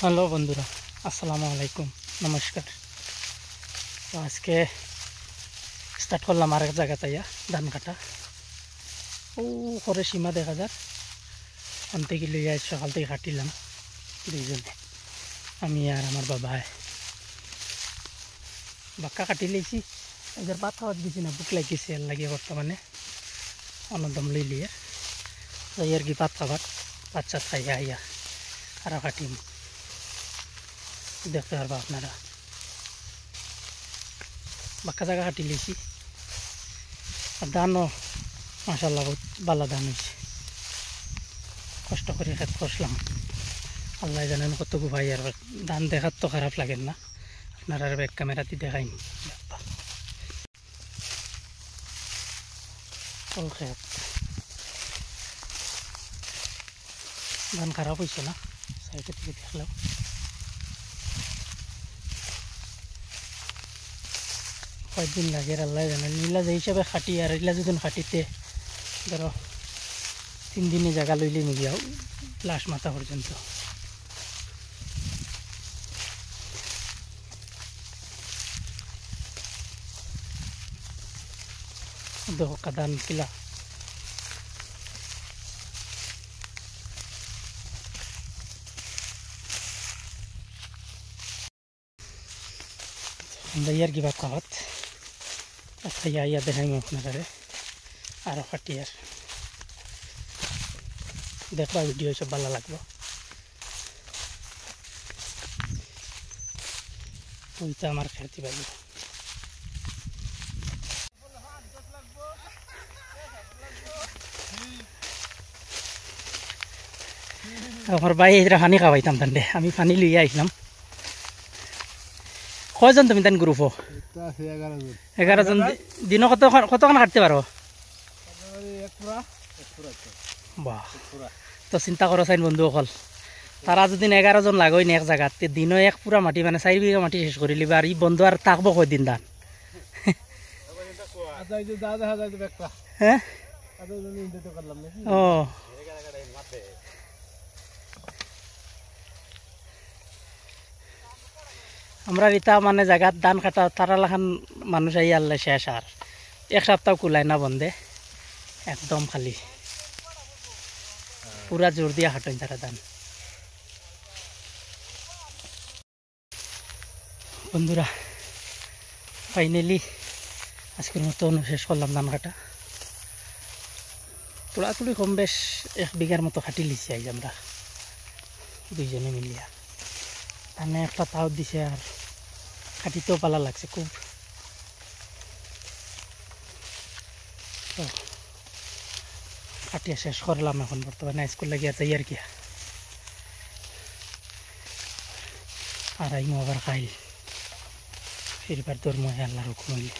Hello বন্ধুরা, আসসালামু আলাইকুম, নমস্কার। তো আজকে স্টার্ট করলাম আর এক জায়গা তাইয়া ধান কাটা। ও করে সীমা দেখা যাক, আনতে গেলে সকাল থেকে কাটিলাম দুইজনে, আমি আর আমার বাবায় বাক্কা কাটি লইছি। এদের ভাত খাওয়াত দিছি না, বুক লাগিয়েছে এর লাগিয়ে বর্তমানে অনদম লইলিয়ে যাই আর কি ভাত খাবার, ভাত চাত খাইয়া আইয়া আরও কাটিম, দেখতে পারবা আপনারা। বাক্কা জায়গা কাটি লইছি আর ধানও মাশাআল্লাহ বহুত ভালো ধান হয়েছে। কষ্ট করে খেত করলাম, আল্লাহ জানেন কতটুকু ভাই। আর ধান দেখার তো খারাপ লাগেন না, আপনারা আর ব্যাক ক্যামেরাতে দেখাইনি। খেত ধান খারাপ হয়েছে না, সাইডে থেকে দেখলাম। কয়েকদিন লাগে আল্লাহ জানেন, নীলা যে হিসাবে খাটি, আর এগুলা যদি খাটিতে ধরো 3 দিনে জায়গা লইলে মিলিয়াও লাশ মাথা পর্যন্ত। দেখো কাদান কিলা আর কি ভাত খাওয়াত খাইয়া ইয়া দেখাইম আপনারা আরও খাটিয়ার দেখবা, ভিডিও সব ভালো লাগবে। ওইটা আমার খেতে পারি। আমার ভাই এরা পানি খাওয়াইতাম তান দে, আমি পানি লইয়া আইসলাম। কয়জন তুমি তান গ্রুপ? 11 জন। দিনও কতক্ষণ কাটতে পারো? বাহ, তো চিন্তা করো চাইন বন্ধুসকল, তারা যদি 11 জন লাগই না এক জায়গাতে, দিনও এক পুরা মাটি মানে 4 বিঘা মাটি শেষ করে লিবা। আর ই বন্ধু আর থাকবো কয়দিন ধান? হ্যাঁ, ও আমরা রিতা মানে জায়গাত ধান কাটা তারা লাখান মানুষ আই আল্লাহ শেষ। আর এক সপ্তাহ কুলাই না বন্ধে, একদম খালি পুরা জোর দিয়া হাঁটেন তারা ধান। বন্ধুরা ফাইনালি আজকের মতো শেষ করলাম ধান কাটা। তোলাতুলি কম বেশ 1 বিঘার মতো কাটি লিছি আজ আমরা দুইজনে মিলিয়া। ধানে একটা তাও দিছে আর কাটিতেও পালা লাগছে খুব। তো কাটিয়া শেষ করলাম, এখন বর্তমানে স্কুল লাগিয়া যাই আর কি। আর আইমো আবার খাইল ফিরবার ধর্ম আল্লাহর হুকুম হইলে।